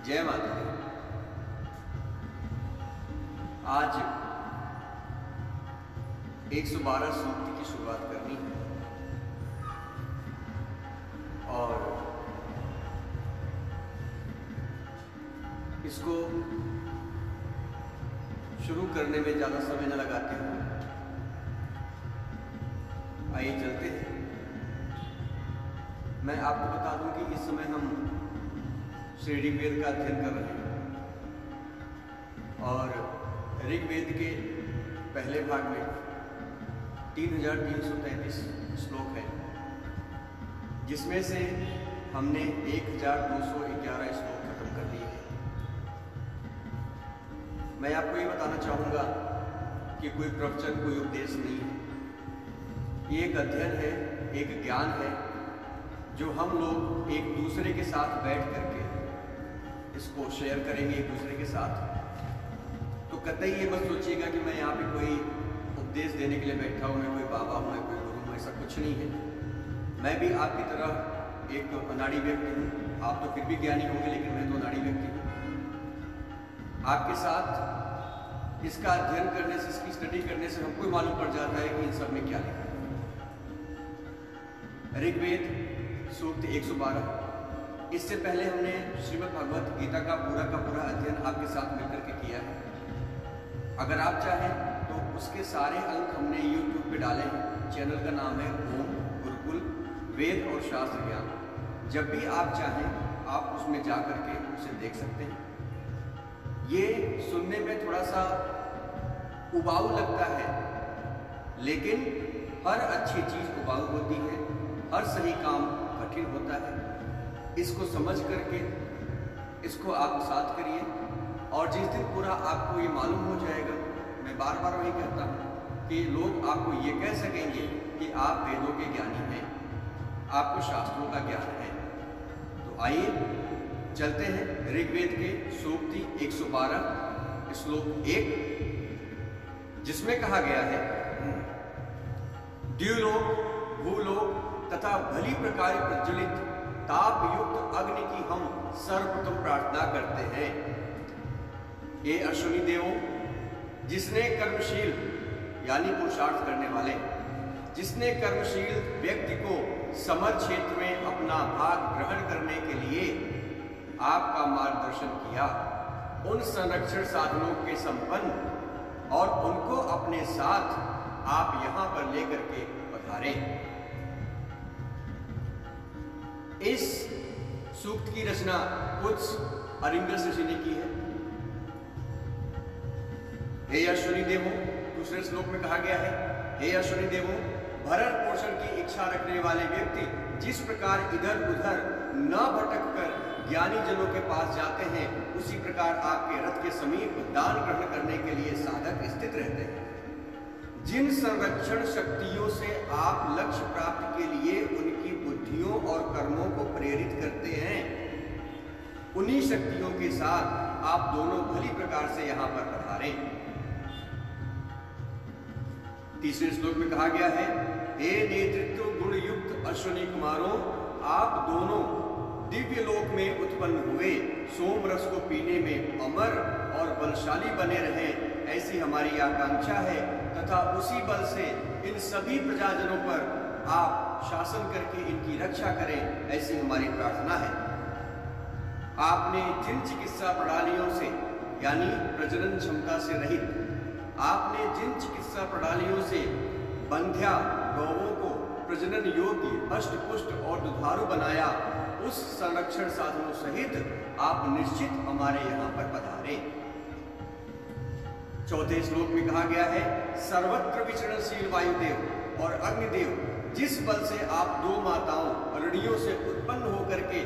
जय माता दी। आज 112 सूक्त की शुरुआत करनी है और इसको शुरू करने में ज़्यादा समय न लगाते हुए आइए चलते हैं। मैं आपको बता दूं कि इस समय हम श्री ऋग्वेद का अध्ययन कर रहे हैं और ऋग्वेद के पहले भाग में 3333 श्लोक है, जिसमें से हमने 1211 श्लोक खत्म कर लिए हैं। मैं आपको ये बताना चाहूँगा कि कोई प्रवचन, कोई उपदेश नहीं है, ये एक अध्ययन है, एक ज्ञान है जो हम लोग एक दूसरे के साथ बैठ करके इसको शेयर करेंगे एक दूसरे के साथ। तो कतई ये मत सोचिएगा कि मैं यहाँ पे कोई उपदेश देने के लिए बैठा हूँ, मैं कोई बाबा हूँ, मैं कोई गुरु हूँ, ऐसा कुछ नहीं है। मैं भी आपकी तरह एक अनाड़ी व्यक्ति हूँ। आप तो फिर भी ज्ञानी होंगे, लेकिन मैं तो अनाड़ी व्यक्ति हूँ। आपके साथ इसका अध्ययन करने से, इसकी स्टडी करने से हमको मालूम पड़ जाता है कि इन सब में क्या लिखा है। ऋग्वेद सूक्त 112। इससे पहले हमने श्रीमद् भगवत गीता का पूरा अध्ययन आपके साथ मिलकर के किया है। अगर आप चाहें तो उसके सारे अंक हमने YouTube पे डाले हैं। चैनल का नाम है ओम गुरुकुल वेद और शास्त्र ज्ञान। जब भी आप चाहें आप उसमें जा करके उसे देख सकते हैं। ये सुनने में थोड़ा सा उबाऊ लगता है, लेकिन हर अच्छी चीज़ उबाऊ होती है, हर सही काम कठिन होता है। इसको समझ करके इसको आप साथ करिए और जिस दिन पूरा आपको ये मालूम हो जाएगा, मैं बार बार वही कहता हूँ कि लोग आपको ये कह सकेंगे कि आप वेदों के ज्ञानी हैं, आपको शास्त्रों का ज्ञान है। तो आइए चलते हैं ऋग्वेद के सूक्ति 112 श्लोक 1, जिसमें कहा गया है, द्युलोक भूलोक तथा भली प्रकार प्रज्वलित ताप युक्त अग्नि की हम सर्वप्रथम प्रार्थना करते हैं। ये अश्विनी देवों, जिसने कर्मशील यानी पुरुषार्थ करने वाले, जिसने कर्मशील व्यक्ति को समर क्षेत्र में अपना भाग ग्रहण करने के लिए आपका मार्गदर्शन किया, उन संरक्षण साधनों के संपन्न और उनको अपने साथ आप यहां पर लेकर के पधारे। इस सूक्त की रचना कुछ अरिंगस ऋषि ने की है। हे अश्विनी देवों, दूसरे श्लोक में कहा गया है, हे अश्विनी देवों, भरण पोषण की इच्छा रखने वाले व्यक्ति जिस प्रकार इधर उधर न भटक कर ज्ञानी जनों के पास जाते हैं, उसी प्रकार आपके रथ के समीप दान ग्रहण करने के लिए साधक स्थित रहते हैं। जिन संरक्षण शक्तियों से आप लक्ष्य प्राप्त के लिए उनकी बुद्धियों और कर्मों को प्रेरित करते हैं, उन्हीं शक्तियों के साथ आप दोनों भली प्रकार से यहां पर पधारे। तीसरे श्लोक में कहा गया है, हे नेतृत्व गुण युक्त अश्विनी कुमारों, आप दोनों दिव्य लोक में उत्पन्न हुए सोम रस को पीने में अमर और बलशाली बने रहें, ऐसी हमारी आकांक्षा है तथा उसी बल से इन सभी प्रजाजनों पर आप शासन करके इनकी रक्षा करें, ऐसी हमारी प्रार्थना है। आपने जिन चिकित्सा प्रणालियों से यानी प्रजनन क्षमता से रहित, आपने जिन चिकित्सा प्रणालियों से बंध्या गौवों को प्रजनन योग्य, अष्टपुष्ट और दुधारू बनाया, उस संरक्षण साधनों सहित आप निश्चित हमारे यहाँ पर पधारे। चौथे श्लोक में कहा गया है, सर्वत्र विचरणशील वायुदेव और अग्निदेव, जिस बल से आप दो माताओं रणियों से उत्पन्न होकर के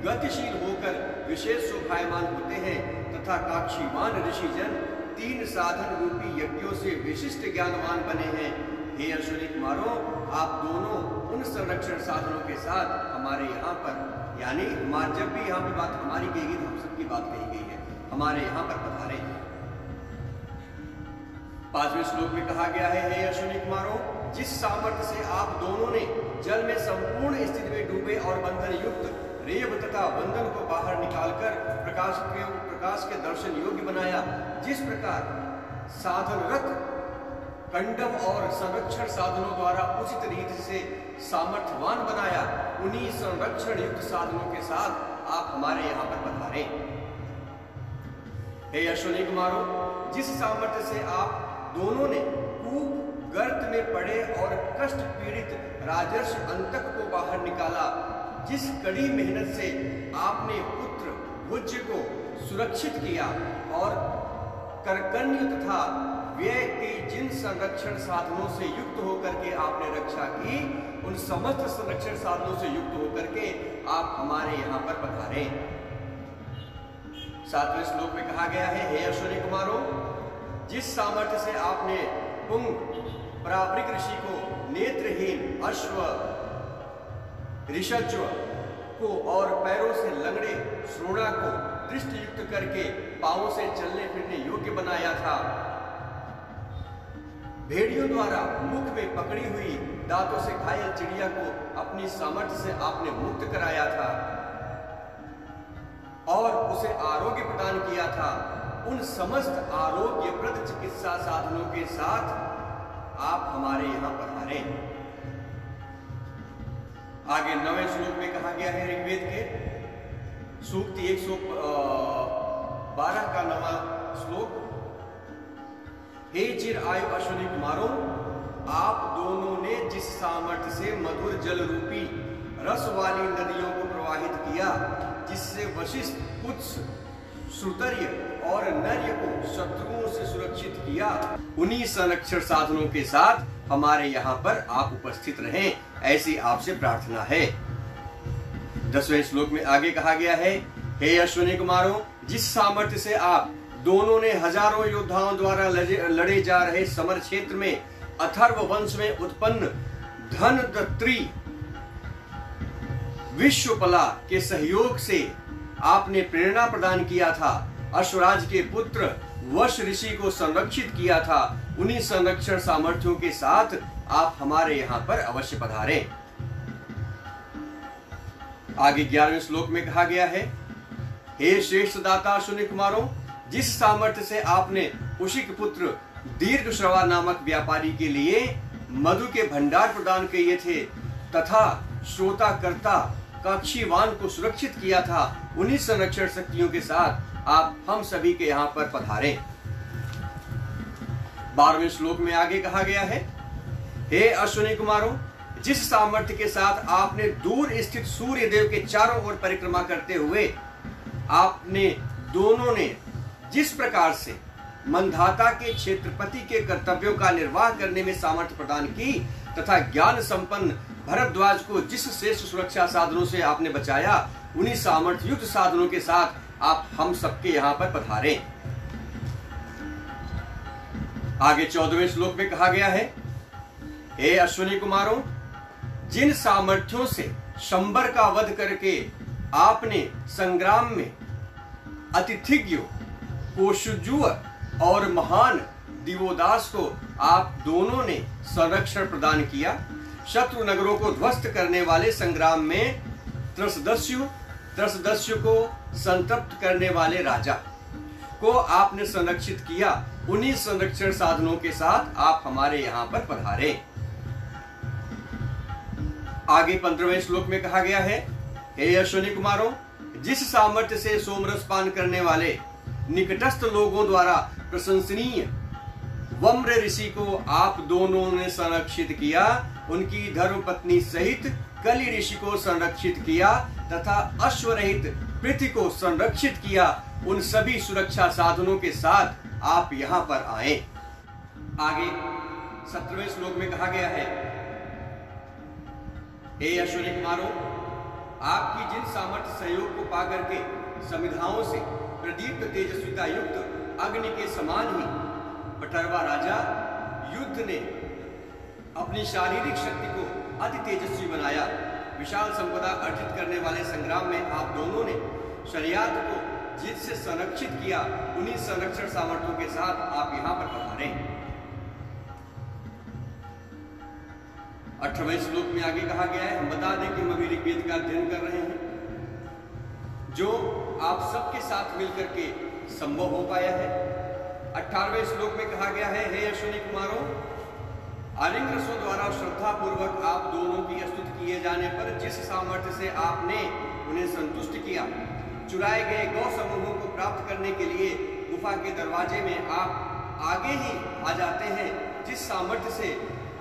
गतिशील होकर विशेष शोभायमान होते हैं तथा काक्षीमान ऋषिजन तीन साधन रूपी यज्ञों से विशिष्ट ज्ञानवान बने हैं, हे अश्विनी कुमारों, आप दोनों उन संरक्षण साधनों के साथ हमारे यहाँ पर, यानी जब भी यहाँ पे बात हमारी कही गई, हम सबकी बात कही गई है, हमारे यहाँ पर पधारे। पांचवें श्लोक में कहा गया है, हे अश्विनी कुमारों, जिस सामर्थ्य से आप दोनों ने जल में संपूर्ण स्थिति में डूबे और बंधन युक्त रेब तथा बंधन को बाहर निकालकर प्रकाश के दर्शन योग्य बनाया। जिस प्रकार साधनरत कंडम और संरक्षण साधनों द्वारा उचित रीति से सामर्थ्यवान बनाया, उन्हीं संरक्षण युक्त साधनों के साथ आप हमारे यहाँ पर पधारे। हे अश्विनी कुमारों, जिस सामर्थ्य से आप दोनों ने कूप गर्त में पड़े और कष्ट पीड़ित राजर्षि अंतक को बाहर निकाला, जिस कड़ी मेहनत से आपने पुत्र भुज्य को सुरक्षित किया और कर्कण्य तथा व्यय के जिन संरक्षण साधनों से युक्त होकर के आपने रक्षा की, उन समस्त संरक्षण साधनों से युक्त होकर के आप हमारे यहाँ पर पधारे। 7वें श्लोक में कहा गया है, हे अश्विनी कुमारों, जिस सामर्थ्य से आपने पुंग परावृक ऋषि को नेत्रहीन अश्व ऋषज्व को और पैरों से लंगड़े श्रोणा को दृष्टि युक्त करके पांवों से चलने फिरने योग्य बनाया था, भेड़ियों द्वारा मुख में पकड़ी हुई दांतों से घायल चिड़िया को अपनी सामर्थ्य से आपने मुक्त कराया था और उसे आरोग्य प्रदान किया था, उन समस्त आरोग्यप्रद चिकित्सा साधनों के साथ आप हमारे यहाँ पधारे। आगे 9वें श्लोक में कहा गया है, ऋग्वेद के सूक्ति 112 का 9वां श्लोक, हे चिर आयु अश्विनी कुमारों, आप दोनों ने जिस सामर्थ्य से मधुर जल रूपी रस वाली नदियों को प्रवाहित किया, जिससे वशिष्ठ, कुत्स, श्रुतर्य और नर्य को शत्रुओं से सुरक्षित किया, उन्हीं संरक्षण साधनों के साथ हमारे यहाँ पर आप उपस्थित रहें, ऐसी आपसे प्रार्थना है। 10वें श्लोक में आगे कहा गया है, हे अश्विनी कुमारों, जिस सामर्थ्य से आप दोनों ने हजारों योद्धाओं द्वारा लड़े जा रहे समर क्षेत्र में अथर्व वंश में उत्पन्न धनदत्री विश्वपला के सहयोग से आपने प्रेरणा प्रदान किया था, अश्वराज के पुत्र वश ऋषि को संरक्षित किया था, उन्हीं संरक्षण सामर्थ्यों के साथ आप हमारे यहाँ पर अवश्य पधारे। आगे 11वें श्लोक में कहा गया है, हे श्रेष्ठ दाता अश्विनी कुमारों, जिस सामर्थ्य से आपने उशिक पुत्र दीर्घ श्रवा नामक व्यापारी के लिए मधु के भंडार प्रदान किए थे तथा श्रोता कर्ता कक्षीवान को सुरक्षित किया था, उन्हीं संरक्षण शक्तियों के साथ आप हम सभी के यहाँ पर पधारे। 12वें श्लोक में आगे कहा गया है, हे अश्विनी कुमारों, जिस सामर्थ्य के साथ आपने दूर स्थित सूर्य देव के चारों ओर परिक्रमा करते हुए आपने दोनों ने जिस प्रकार से मंधाता के क्षेत्रपति के कर्तव्यों का निर्वाह करने में सामर्थ्य प्रदान की तथा ज्ञान संपन्न भरद्वाज को जिस श्रेष्ठ सुरक्षा साधनों से आपने बचाया, उन्हीं सामर्थ्य युक्त साधनों के साथ आप हम सबके यहाँ पर पधारे। आगे 14वें श्लोक में कहा गया है, हे अश्विनी कुमारों, जिन सामर्थ्यों से शंबर का वध करके आपने संग्राम में अतिथिज्ञ कोशुजुअ और महान दिवोदास को आप दोनों ने संरक्षण प्रदान किया, शत्रु नगरों को ध्वस्त करने वाले संग्राम में त्रसदस्यु को संतप्त करने वाले राजा को आपने संरक्षित किया, उन्हीं संरक्षण साधनों के साथ आप हमारे यहाँ पर पधारे। आगे 15वें श्लोक में कहा गया है, हे अश्विनी कुमारों, जिस सामर्थ्य से सोमरस पान करने वाले निकटस्थ लोगों द्वारा प्रशंसनीय वम्र ऋषि को आप दोनों ने संरक्षित किया, उनकी धर्मपत्नी सहित कलि ऋषि को संरक्षित किया तथा अश्वरहित पृथ्वी को संरक्षित किया, उन सभी सुरक्षा साधनों के साथ आप यहाँ पर आए। आगे 17वें श्लोक में कहा गया है, हे अश्विनी कुमारों, आपकी जिन सामर्थ्य सहयोग को पाकर के समिधाओं से प्रदीप्त तेजस्विता युक्त अग्नि के समान ही पटरवा राजा युद्ध ने अपनी शारीरिक शक्ति को अति तेजस्वी बनाया, विशाल संपदा अर्जित करने वाले संग्राम में आप दोनों ने शरीयत को जिससे संरक्षित किया, उन्हीं संरक्षण सामर्थ्यों के साथ आप यहाँ पर पधारे। 18वें श्लोक में आगे कहा गया है, हम बता दें कि हम अभी ऋग्वेद का अध्ययन कर रहे हैं। जो आप सबके साथ मिलकर के संभव हो पाया है। 18वें श्लोक में कहा गया है, हे अश्विनी कुमारों, आलिंग रसों द्वारा श्रद्धा पूर्वक आप दोनों की स्तुति किए जाने पर जिस सामर्थ्य से आपने उन्हें संतुष्ट किया, चुराए गए गौ समूहों को प्राप्त करने के लिए गुफा के दरवाजे में आप आगे ही आ जाते हैं, जिस सामर्थ्य से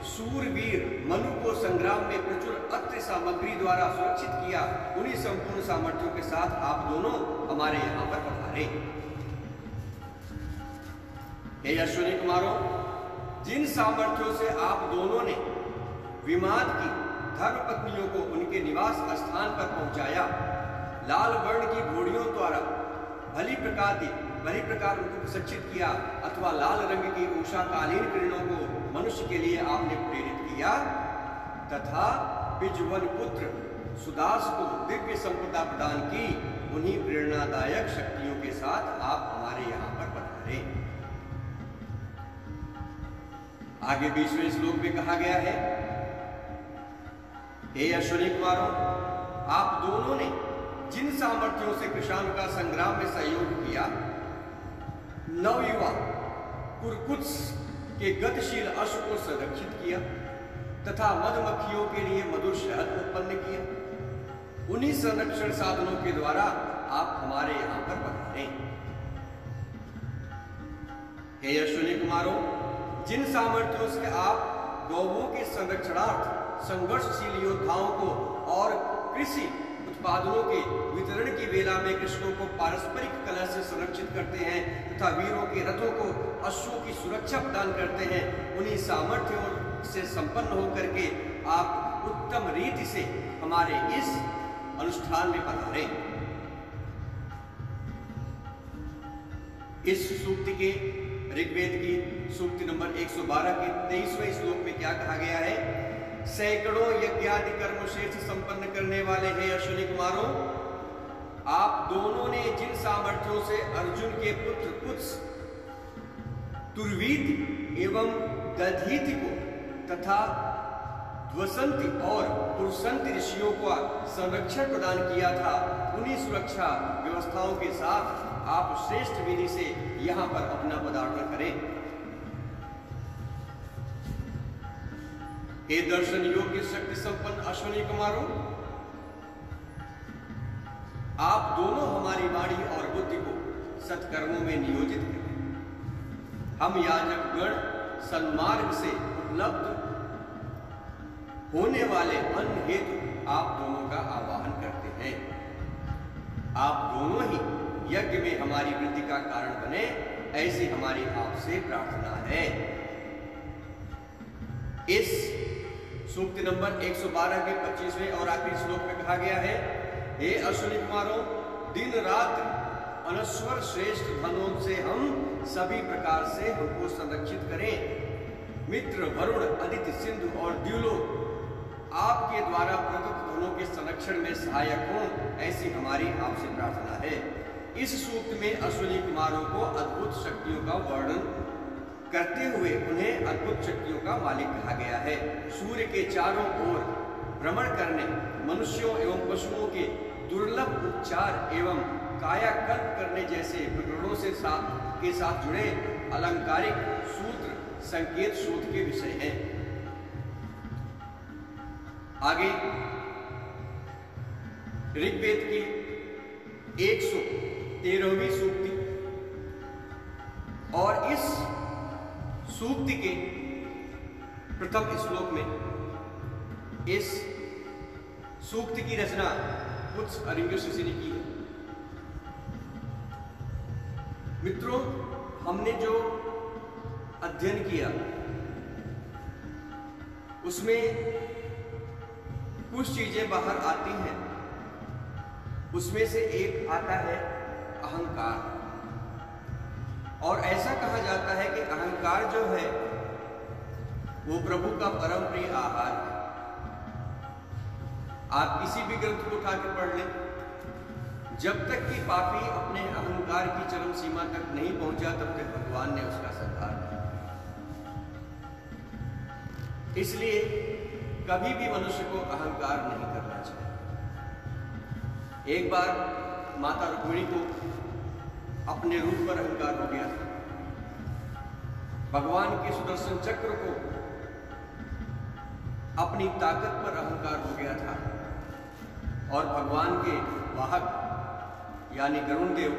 सूरवीर मनु को संग्राम में प्रचुर अस्त्र सामग्री द्वारा सुरक्षित किया, उन्हीं संपूर्ण सामर्थ्यों के साथ आप दोनों हमारे यहाँ पर पधारे। हे अश्विनी कुमारों, जिन सामर्थ्यों से आप दोनों ने विमान की धर्मपत्नियों को उनके निवास स्थान पर पहुंचाया, लाल वर्ण की घोड़ियों द्वारा भली प्रकार उनको प्रशिक्षित किया, अथवा लाल रंग की उषाकालीन किरणों को मनुष्य के लिए आपने प्रेरित किया, तथा बिजवन पुत्र सुदास को दिव्य संपदा प्रदान की, उन्हीं प्रेरणादायक शक्तियों के साथ आप हमारे यहाँ पर पधारे। आगे 20वें श्लोक में कहा गया है, हे अश्विनी कुमारों, आप दोनों ने जिन सामर्थ्यों से कृष्ण का संग्राम में सहयोग किया, नवयुवा कुरकुत्स के गतिशील अश्व को संरक्षित किया तथा मधुमक्खियों के लिए मधुर शहद उत्पन्न किया, उन्हीं संरक्षण साधनों के द्वारा आप हमारे यहाँ पर पधारे। हे अश्विनी कुमारों, जिन सामर्थ्यों से आप गौवों के संरक्षणार्थ संघर्षशील योद्धाओं को और कृषि उत्पादनों के वितरण की वेला में कृषकों को पारस्परिक कलह से संरक्षित करते हैं तथा वीरों के रथों को अश्वों की सुरक्षा प्रदान करते हैं, उन्हीं सामर्थ्यों से संपन्न होकर के आप उत्तम रीति से हमारे इस अनुष्ठान में पधारे। इस सूक्ति के ऋग्वेद की सूक्ति नंबर 112 के 23वें श्लोक में क्या कहा गया है, सैकड़ों यज्ञादि कर्म श्रेष्ठ संपन्न करने वाले हैं अश्विनी कुमारों, आप दोनों ने जिन सामर्थ्यों से अर्जुन के पुत्र कुत्स, तुर्वीत एवं दधीति को तथा ध्वसंति और पुरुषंति ऋषियों को संरक्षण प्रदान किया था, उन्हीं सुरक्षा व्यवस्थाओं के साथ आप श्रेष्ठ विधि से यहाँ पर अपना पदार्पण करें। हे दर्शन योग्य शक्ति संपन्न अश्विनी कुमारों, आप दोनों हमारी वाणी और बुद्धि को सत्कर्मों में नियोजित करें। हम याजक गण सन्मार्ग से उपलब्ध होने वाले अन्न हेतु आप दोनों का आवाहन करते हैं। आप दोनों ही यज्ञ में हमारी वृद्धि का कारण बने, ऐसी हमारी आपसे प्रार्थना है। इस सूक्ति नंबर 112 के 25वें और आखिरी श्लोक में कहा गया है, हे अश्विनी कुमारों, दिन रात अनश्वर श्रेष्ठ धनों से हम सभी प्रकार से हमको संरक्षित करें। मित्र वरुण, अदिति, सिंधु और द्युलोक आपके द्वारा प्रदत्त धनों के संरक्षण में सहायक हों, ऐसी हमारी आपसे प्रार्थना है। इस सूक्त में अश्विनी कुमारों को अद्भुत शक्तियों का वर्णन करते हुए उन्हें अद्भुत शक्तियों का मालिक कहा गया है। सूर्य के चारों ओर भ्रमण करने, मनुष्यों एवं पशुओं के दुर्लभ उपचार एवं कायाकल्प करने जैसे प्रकरणों के साथ जुड़े अलंकारिक सूत्र संकेत शोध के विषय हैं। आगे ऋग्वेद की 113वीं सूक्ति और इस सूक्ति के प्रथम श्लोक में इस सूक्ति की रचना कुछ अरिंगस ऋषि ने की है। मित्रों, हमने जो अध्ययन किया उसमें कुछ चीजें बाहर आती हैं। उसमें से एक आता है अहंकार, और ऐसा कहा जाता है कि अहंकार जो है वो प्रभु का परम प्रिय आहार है। आप किसी भी ग्रंथ को उठाकर पढ़ लें, जब तक कि पापी अपने अहंकार की चरम सीमा तक नहीं पहुंचा तब तक भगवान ने उसका संहार किया। इसलिए कभी भी मनुष्य को अहंकार नहीं करना चाहिए। एक बार माता रुक्मिणी को अपने रूप पर अहंकार हो गया था, भगवान के सुदर्शन चक्र को अपनी ताकत पर अहंकार हो गया था और भगवान के वाहक यानी गरुण देव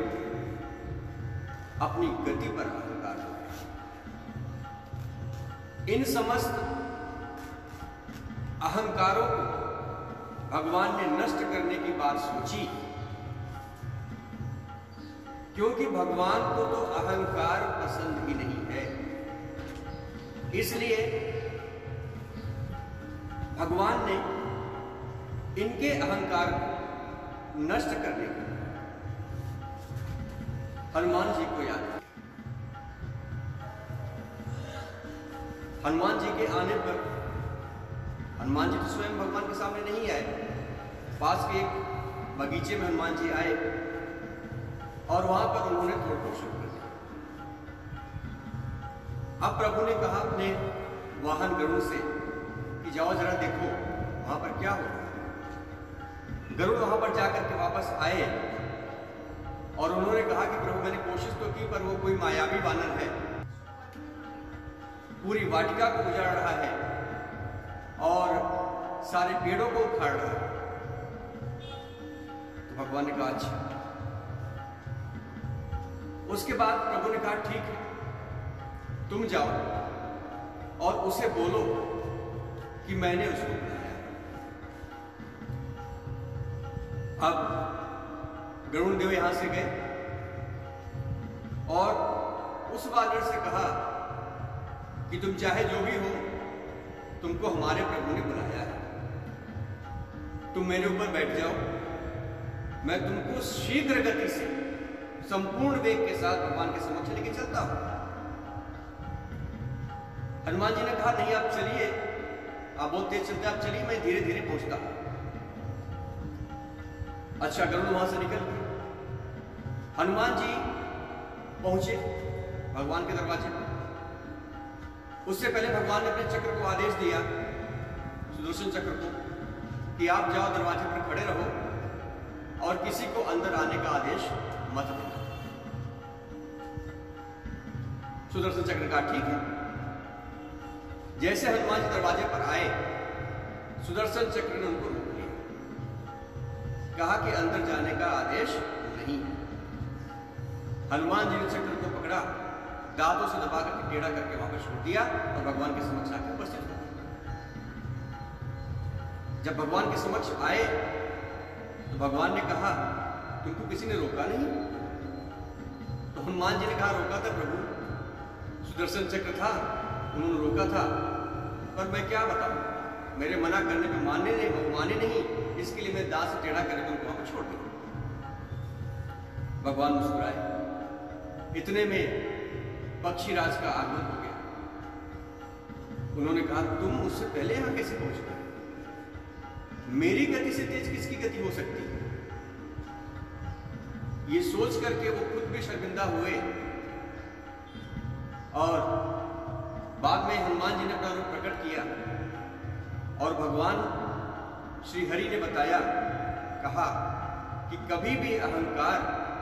अपनी गति पर अहंकार हो गया। इन समस्त अहंकारों को भगवान ने नष्ट करने की बात सोची, क्योंकि भगवान को तो अहंकार पसंद ही नहीं है। इसलिए भगवान ने इनके अहंकार को नष्ट करने के लिए हनुमान जी को याद किया। हनुमान जी के आने पर हनुमान जी तो स्वयं भगवान के सामने नहीं आए, पास के एक बगीचे में हनुमान जी आए और वहां पर उन्होंने तोड़फोड़ शुरू कर दिया। अब प्रभु ने कहा अपने वाहन गरुड़ से कि जाओ जरा देखो वहां पर क्या हो रहा है। गरुड़ वहां पर जाकर के वापस आए और उन्होंने कहा कि प्रभु मैंने कोशिश तो की पर वो कोई मायावी वानर है, पूरी वाटिका को उजाड़ रहा है और सारे पेड़ों को उखाड़ रहा है। तो भगवान ने कहा अच्छा। उसके बाद प्रभु ने कहा ठीक है, तुम जाओ और उसे बोलो कि मैंने उसको बुलाया। अब गरुड़ देव यहां से गए और उस वानर से कहा कि तुम चाहे जो भी हो, तुमको हमारे प्रभु ने बुलाया है, तुम मेरे ऊपर बैठ जाओ, मैं तुमको शीघ्र गति से संपूर्ण वेग के साथ भगवान के समक्ष लेके चलता हूं। हनुमान जी ने कहा नहीं आप चलिए, आप बहुत तेज चलते, आप चलिए, मैं धीरे धीरे पहुंचता हूं। अच्छा, गरुड़ वहां से निकल गए। हनुमान जी पहुंचे भगवान के दरवाजे पर। उससे पहले भगवान ने अपने चक्र को आदेश दिया, सुदर्शन चक्र को, कि आप जाओ दरवाजे पर खड़े रहो और किसी को अंदर आने का आदेश मत देना। सुदर्शन चक्र का ठीक है। जैसे हनुमान जी दरवाजे पर आए, सुदर्शन चक्र ने उनको रोक लिया, कहा कि अंदर जाने का आदेश नहीं। हनुमान जी ने चक्र को पकड़ा, दांतों से दबा करके टेढ़ा करके वापस छोड़ दिया और भगवान के समक्ष आकर उपस्थित हो गए। जब भगवान के समक्ष आए तो भगवान ने कहा तुमको किसी ने रोका नहीं? तो हनुमान जी ने कहा रोका था प्रभु, सुदर्शन चक्र था, उन्होंने रोका था, पर मैं क्या बताऊं, मेरे मना करने पे माने नहीं, इसके लिए मैं दांत से टेढ़ा करके उनको वहां पर छोड़ दिया। भगवान मुस्कुराए। इतने में पक्षीराज का आगमन हो गया। उन्होंने कहा तुम मुझसे पहले यहां कैसे पहुंच गए? मेरी गति से तेज किसकी गति हो सकती है? ये सोच करके वो खुद भी शर्मिंदा हुए और बाद में हनुमान जी ने अपना रूप प्रकट किया और भगवान श्री हरि ने बताया, कहा कि कभी भी अहंकार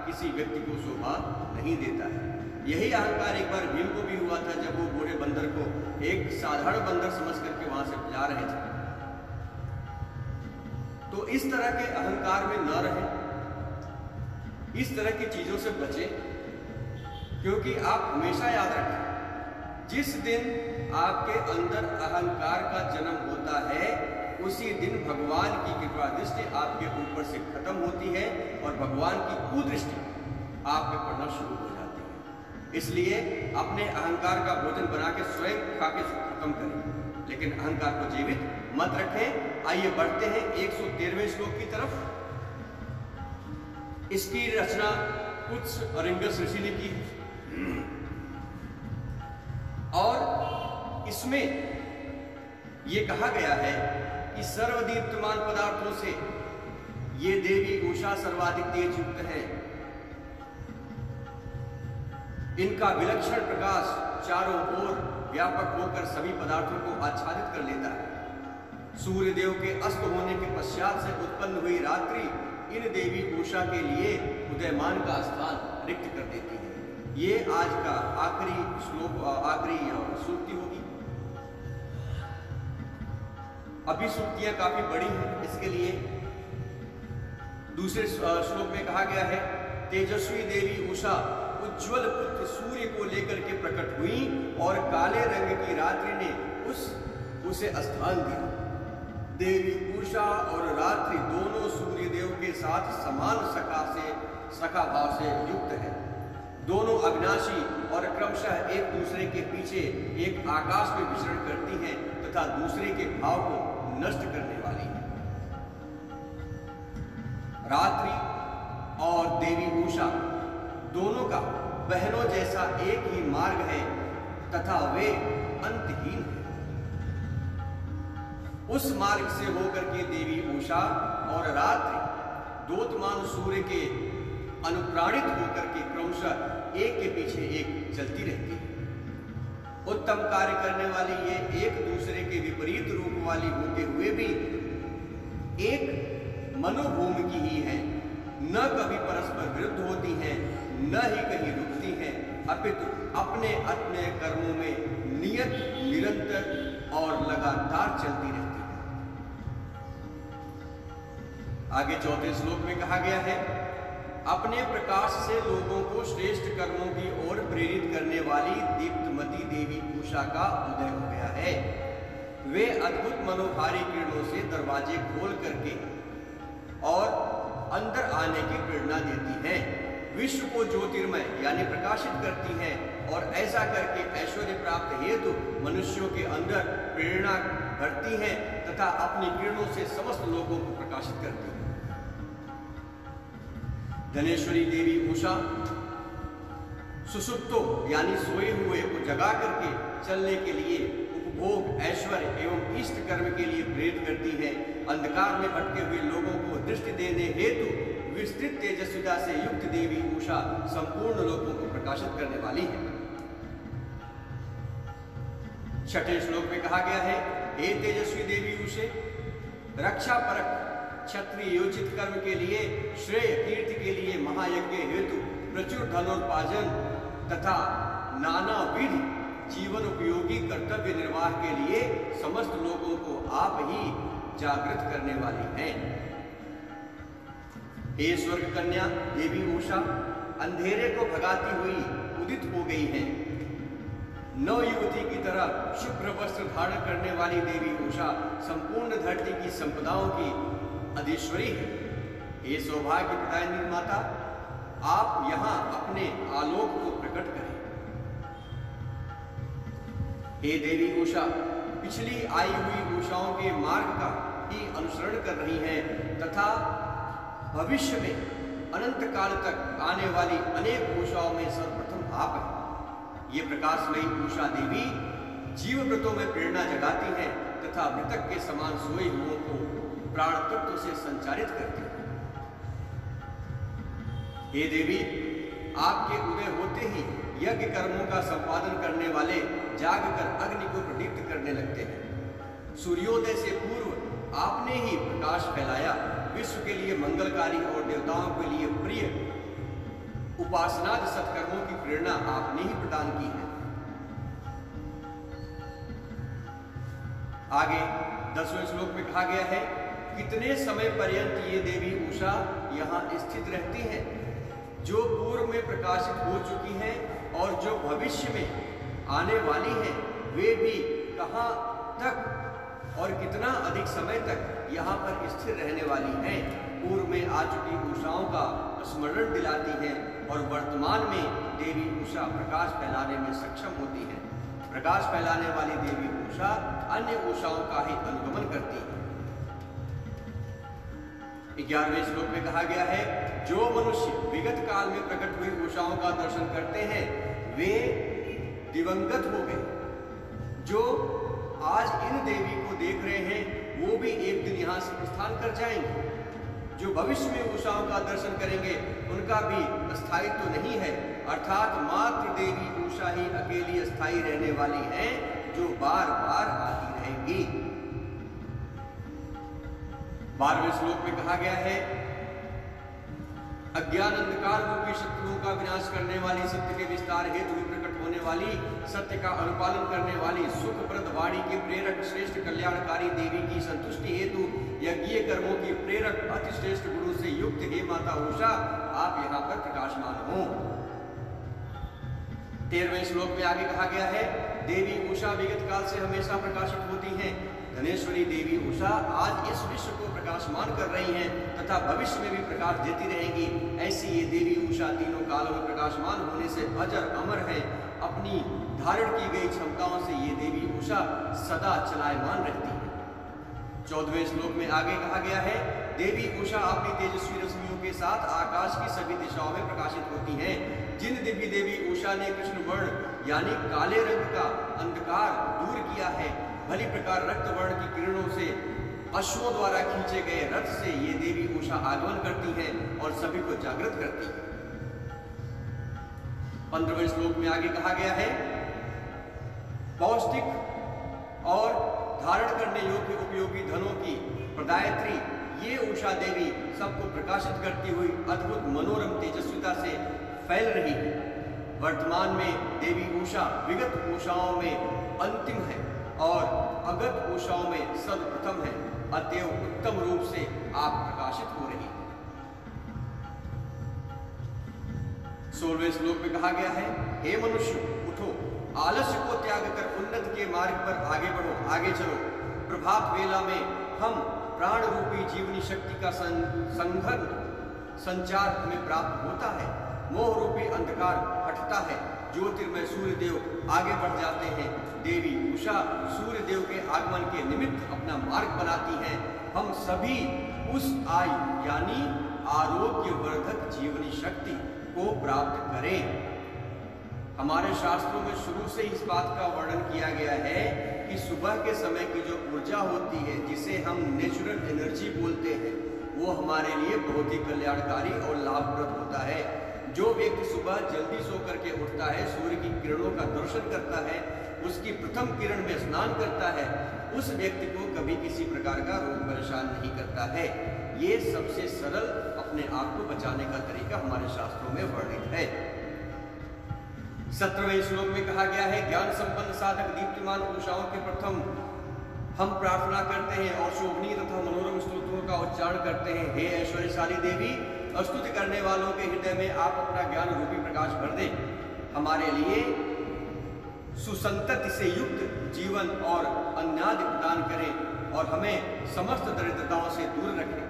किसी व्यक्ति को शोभा नहीं देता है। यही अहंकार एक बार भीम को भी हुआ था, जब वो बूढ़े बंदर को एक साधारण बंदर समझ करके वहां से जा रहे थे। तो इस तरह के अहंकार में न रहे, इस तरह की चीजों से बचें, क्योंकि आप हमेशा याद रखें, जिस दिन आपके अंदर अहंकार का जन्म होता है, उसी दिन भगवान की कृपा दृष्टि आपके ऊपर से खत्म होती है और भगवान की कुदृष्टि आप पे पड़ना शुरू हो जाती है। इसलिए अपने अहंकार का भोजन बना के स्वयं खा के खत्म करें, लेकिन अहंकार को जीवित मत रखें। आइए बढ़ते हैं 113वें श्लोक की तरफ। इसकी रचना कुछ अरिंगस ऋषि ने की है और इसमें यह कहा गया है कि सर्वदीप्तमान पदार्थों से ये देवी उषा सर्वाधिक तेज युक्त है। इनका विलक्षण प्रकाश चारों ओर व्यापक होकर सभी पदार्थों को आच्छादित कर लेता है। सूर्यदेव के अस्त होने के पश्चात से उत्पन्न हुई रात्रि इन देवी उषा के लिए उदयमान का स्थान रिक्त कर देती है। ये आज का आखिरी श्लोक, आखिरी सूक्ति होगी। अभी सूक्तियां काफी बड़ी हैं, इसके लिए दूसरे श्लोक में कहा गया है, तेजस्वी देवी उषा उज्ज्वल पुत्र सूर्य को लेकर के प्रकट हुई और काले रंग की रात्रि ने उसे स्थान दिया। देवी उषा और रात्रि दोनों सूर्यदेव के साथ समान सखा भाव से युक्त है। दोनों अविनाशी और क्रमशः एक दूसरे के पीछे एक आकाश में विचरण करती हैं तथा दूसरे के भाव को नष्ट करने वाली है। रात्रि और देवी उषा दोनों का बहनों जैसा एक ही मार्ग है तथा वे अंतहीन है। उस मार्ग से होकर के देवी उषा और रात्रि दोतमान सूर्य के अनुप्राणित होकर के क्रमशः एक के पीछे एक चलती रहती है। उत्तम कार्य करने वाली ये एक दूसरे के विपरीत रूप वाली होते हुए भी एक मनोभूमि की ही है, न कभी परस्पर विरुद्ध होती हैं, न ही कहीं रुकती हैं, अपितु अपने अपने कर्मों में नियत, निरंतर और लगातार चलती रहती है। आगे चौथे श्लोक में कहा गया है, अपने प्रकाश से लोगों को श्रेष्ठ कर्मों की ओर प्रेरित करने वाली दीप्तमती देवी उषा का उदय हो गया है। वे अद्भुत मनोहारी किरणों से दरवाजे खोल करके और अंदर आने की प्रेरणा देती हैं, विश्व को ज्योतिर्मय यानी प्रकाशित करती हैं और ऐसा करके ऐश्वर्य प्राप्त हेतु मनुष्यों के अंदर प्रेरणा भरती हैं तथा अपनी किरणों से समस्त लोगों को प्रकाशित करती हैं। धनेश्वरी देवी उषा सुसुप्तो यानी सोए हुए को जगा करके चलने के लिए, उपभोग, ऐश्वर्य एवं इष्ट कर्म के लिए प्रेरित करती है। अंधकार में भटके हुए लोगों को दृष्टि देने हेतु विस्तृत तेजस्विता से युक्त देवी उषा संपूर्ण लोगों को प्रकाशित करने वाली है। छठे श्लोक में कहा गया है, हे तेजस्वी देवी उषे, रक्षा परक क्षत्रिय योजित कर्म के लिए, श्रेय कीर्ति के लिए, महायज्ञ हेतु प्रचुर धनोत्पादन तथा नाना विधि जीवन उपयोगी कर्तव्य निर्वाह के लिए समस्त लोगों को आप ही जागृत करने वाली हैं। हे स्वर्ग कन्या देवी उषा, अंधेरे को भगाती हुई उदित हो गई है। नव युवती की तरह शुभ्र वस्त्र धारण करने वाली देवी उषा संपूर्ण धरती की संपदाओं की अधीश्वरी है। हे सौभाग्य प्रदायिनी माता, आप यहाँ अपने आलोक को प्रकट करें। हे देवी उषा, पिछली आई हुई उषाओं के मार्ग का ही अनुसरण कर रही हैं तथा भविष्य में अनंत काल तक आने वाली अनेक उषाओं में सर्वप्रथम आप हैं। ये प्रकाशमयी उषा देवी जीव व्रतों में प्रेरणा जगाती हैं तथा मृतक के समान सोए हुओं को प्राण तत्व से संचारित करती है। हे देवी, आपके उदय होते ही यज्ञ कर्मों का संपादन करने वाले जागकर अग्नि को प्रदीप्त करने लगते हैं। सूर्योदय से पूर्व आपने ही प्रकाश फैलाया, विश्व के लिए मंगलकारी और देवताओं के लिए प्रिय उपासनाद सत्कर्मों की प्रेरणा आपने ही प्रदान की है। आगे 10वें श्लोक में कहा गया है, कितने समय पर्यंत ये देवी उषा यहाँ स्थित रहती हैं, जो पूर्व में प्रकाशित हो चुकी हैं और जो भविष्य में आने वाली हैं, वे भी कहाँ तक और कितना अधिक समय तक यहाँ पर स्थिर रहने वाली हैं। पूर्व में आ चुकी उषाओं का स्मरण दिलाती हैं और वर्तमान में देवी उषा प्रकाश फैलाने में सक्षम होती है। प्रकाश फैलाने वाली देवी उषा अन्य उषाओं का ही अनुगमन करती है। 11वें श्लोक में कहा गया है, जो मनुष्य विगत काल में प्रकट हुई उषाओं का दर्शन करते हैं वे दिवंगत हो गए। जो आज इन देवी को देख रहे हैं वो भी एक दिन यहाँ से प्रस्थान कर जाएंगे। जो भविष्य में उषाओं का दर्शन करेंगे उनका भी स्थायित्व तो नहीं है, अर्थात मात्र देवी उषा ही अकेली स्थायी रहने वाली हैं, जो बार बार आती रहेंगी। 12वें श्लोक में कहा गया है, अज्ञान अंधकार रूपी शत्रुओं का विनाश करने वाली, सत्य के विस्तार हेतु भी प्रकट होने वाली, सत्य का अनुपालन करने वाली, सुखप्रद वाणी के प्रेरक, श्रेष्ठ कल्याणकारी देवी की संतुष्टि हेतु यज्ञीय कर्मों की प्रेरक, अति श्रेष्ठ गुणों से युक्त हे माता उषा, आप यहाँ पर प्रकाशमान हो। 13वें श्लोक में आगे कहा गया है, देवी उषा विगत काल से हमेशा प्रकाशित होती हैं। धनेश्वरी देवी उषा आज इस विश्व को प्रकाशमान कर रही हैं तथा भविष्य में भी प्रकाश देती रहेंगी। ऐसी ये देवी उषा तीनों कालों में प्रकाशमान होने से अजर अमर है। अपनी धारण की गई क्षमताओं से ये देवी उषा सदा चलायमान रहती है। 14वें श्लोक में आगे कहा गया है, देवी उषा अपनी तेजस्वी रश्मियों के साथ आकाश की सभी दिशाओं में प्रकाशित होती हैं। जिन दिव्य देवी उषा ने कृष्ण वर्ण यानी काले रंग का अंधकार दूर किया है, भली प्रकार रक्त वर्ण की किरणों से अश्वों द्वारा खींचे गए रथ से ये देवी उषा आगमन करती है और सभी को जागृत करती है। 15वें श्लोक में आगे कहा गया है, पौष्टिक और धारण करने योग्य उपयोगी धनों की प्रदायत्री ये उषा देवी सबको प्रकाशित करती हुई अद्भुत मनोरम तेजस्विता से फैल रही है। वर्तमान में देवी उषा विगत उषाओं में अंतिम है और अगत उषाओं में सर्वप्रथम है, अतएव उत्तम रूप से आप प्रकाशित हो रही है। 16वें श्लोक में कहा गया है, हे मनुष्य उठो, आलस्य को त्याग कर उन्नति के मार्ग पर आगे बढ़ो, आगे चलो। प्रभात वेला में हम प्राण रूपी जीवनी शक्ति का संचार हमें प्राप्त होता है। मोह रूपी अंधकार हटता है, ज्योतिर्मय सूर्य देव आगे बढ़ जाते हैं। देवी उषा सूर्य देव के आगमन के निमित्त अपना मार्ग बनाती हैं। हम सभी उस आयु यानी आरोग्यवर्धक जीवनी शक्ति को प्राप्त करें। हमारे शास्त्रों में शुरू से इस बात का वर्णन किया गया है कि सुबह के समय की जो ऊर्जा होती है, जिसे हम नेचुरल एनर्जी बोलते हैं, वो हमारे लिए बहुत ही कल्याणकारी और लाभप्रद होता है। जो व्यक्ति सुबह जल्दी सो करके उठता है, सूर्य की किरणों का दर्शन करता है, उसकी प्रथम किरण में स्नान करता है, उस व्यक्ति को कभी किसी प्रकार का रोग परेशान नहीं करता है। ये सबसे सरल अपने आप को बचाने का तरीका हमारे शास्त्रों में वर्णित है। 17वें श्लोक में कहा गया है, ज्ञान संपन्न साधक दीप्तिमान उषाओं के प्रथम हम प्रार्थना करते हैं और शोभनीय तथा मनोरम स्तोत्रों का उच्चारण करते हैं। हे ऐश्वर्यशाली देवी, स्तुति करने वालों के हृदय में आप अपना ज्ञान रूपी प्रकाश भर दें। हमारे लिए सुसंतति से युक्त जीवन और अन्यादि प्रदान करें और हमें समस्त दरिद्रताओं से दूर रखें।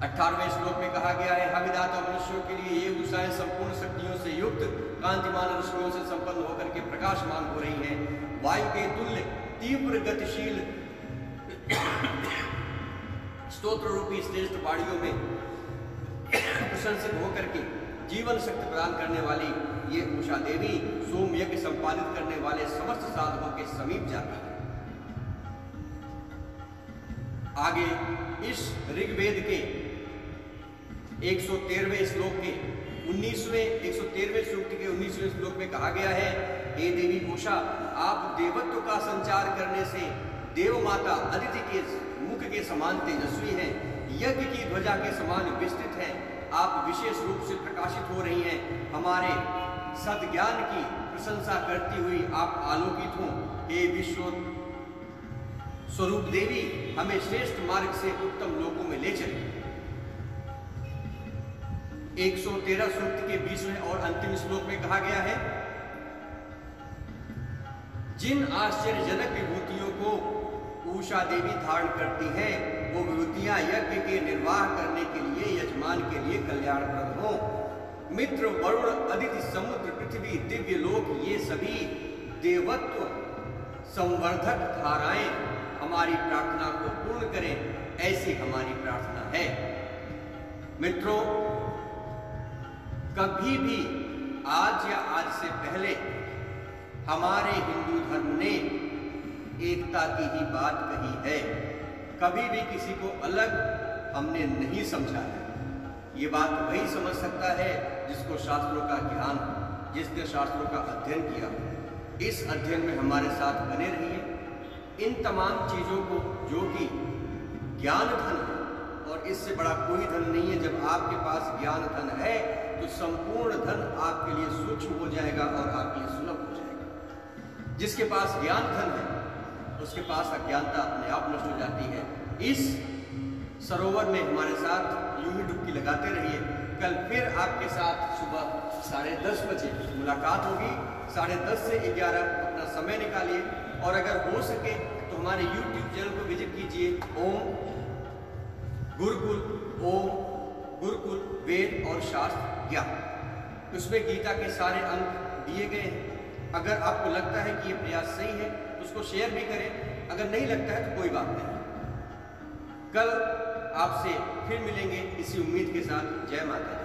18वें श्लोक में कहा गया है, हविदाता मनुष्यों के लिए ये उषाएं संपूर्ण शक्तियों से युक्त कांतिमान रश्मियों से संपन्न होकर के प्रकाशमान हो रही हैं। वायु के तुल्य तीव्र गतिशील स्तोत्र रूपी श्रेष्ठ वाणियों में प्रशंसित होकर के जीवन शक्ति प्रदान करने वाली ये उषा देवी सोम यज्ञ संपादित करने वाले समस्त साधकों के समीप जाती है। आगे इस ऋग्वेद के 113वें श्लोक के 113वें सूक्त के 19वें श्लोक में कहा गया है, हे देवी उषा, आप देवत्व का संचार करने से देव माता अदिति के मुख के समान तेजस्वी हैं, यज्ञ की ध्वजा के समान विस्तृत हैं। आप विशेष रूप से प्रकाशित हो रही हैं। हमारे सद्ज्ञान की प्रशंसा करती हुई आप आलोकित हों। हे विश्व स्वरूप देवी, हमें श्रेष्ठ मार्ग से उत्तम लोकों में ले चले। 113 सूक्त के 20वें और अंतिम श्लोक में कहा गया है, जिन आश्चर्यजनक विभूतियों को उषा देवी धारण करती हैं, वो विभूतियां यज्ञ के निर्वाह करने के लिए यजमान के लिए कल्याणप्रद हो। मित्र, वरुण, अदिति, समुद्र, पृथ्वी, दिव्य लोक, ये सभी देवत्व संवर्धक धाराएं हमारी प्रार्थना को पूर्ण करें, ऐसी हमारी प्रार्थना है। मित्रों, कभी भी आज या आज से पहले हमारे हिंदू धर्म ने एकता की ही बात कही है। कभी भी किसी को अलग हमने नहीं समझा है। ये बात वही समझ सकता है जिसको शास्त्रों का ज्ञान हो, जिसने शास्त्रों का अध्ययन किया हो। इस अध्ययन में हमारे साथ बने रहिए। इन तमाम चीजों को जो कि ज्ञान धन है, और इससे बड़ा कोई धन नहीं है। जब आपके पास ज्ञान धन है तो संपूर्ण धन आपके लिए सूक्ष्म हो जाएगा और आपके लिए सुलभ हो जाएगा। जिसके पास ज्ञान धन है उसके पास अज्ञानता अपने आप नष्ट हो जाती है। इस सरोवर में हमारे साथ यूं ही डुबकी लगाते रहिए। कल फिर आपके साथ सुबह 10:30 बजे मुलाकात होगी। 10:30 से 11 अपना समय निकालिए, और अगर हो सके तो हमारे YouTube चैनल को विजिट कीजिए। ओम गुरुकुल वेद और शास्त्र ज्ञान, उसमें गीता के सारे अंक दिए गए हैं। अगर आपको लगता है कि ये प्रयास सही है तो उसको शेयर भी करें, अगर नहीं लगता है तो कोई बात नहीं। कल आपसे फिर मिलेंगे इसी उम्मीद के साथ। जय माता दी।